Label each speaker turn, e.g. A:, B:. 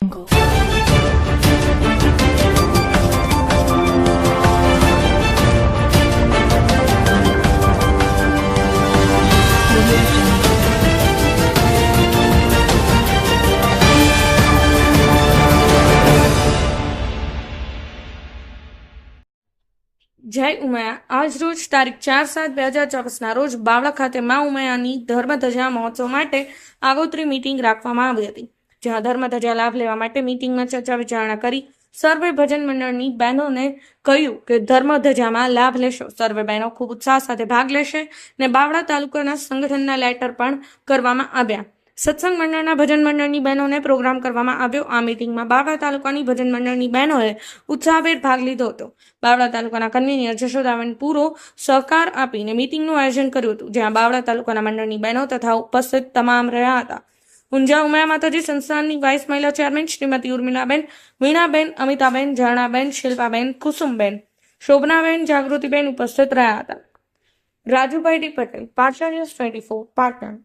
A: જય ઉમિયા આજ રોજ તારીખ 4/7/2024 રોજ બાવળા ખાતે મા ઉમિયાની ધર્મધજા મહોત્સવ માટે આગોતરી મીટિંગ રાખવામાં આવી હતી, જ્યાં ધર્મધજા લાભ લેવા માટે મીટિંગમાં ચર્ચા વિચારણા કરી સર્વે ભજન મંડળની બહેનોને કહ્યું કે ધર્મધજામાં લાભ લેશો. સર્વે બહેનો ખૂબ ઉત્સાહ સાથે ભાગ લેશે અને બાવળા તાલુકાના સંગઠનના લેટર પણ કરવામાં આવ્યા. સત્સંગ મંડળના ભજન મંડળની બહેનોને પ્રોગ્રામ કરવામાં આવ્યો. આ મીટિંગમાં બાવળા તાલુકાની ભજન મંડળની બહેનોએ ઉત્સાહભેર ભાગ લીધો હતો. બાવળા તાલુકાના કન્વીનર જશોદાબેન પૂરો સહકાર આપીને મીટિંગનું આયોજન કર્યું હતું, જ્યાં બાવળા તાલુકાના મંડળની બહેનો તથા ઉપસ્થિત તમામ રહ્યા હતા. ઊંઝા ઉમિયા માતાજી સંસ્થાનની વાઇસ મહિલા ચેરમેન શ્રીમતી ઉર્મિલાબેન, વીણાબેન, અમિતાબેન, ઝરણાબેન, શિલ્પાબેન, કુસુમબેન, શોભનાબેન, જાગૃતિબેન ઉપસ્થિત રહ્યા હતા. Rajubhai D Patel, Patan news 24, Patan.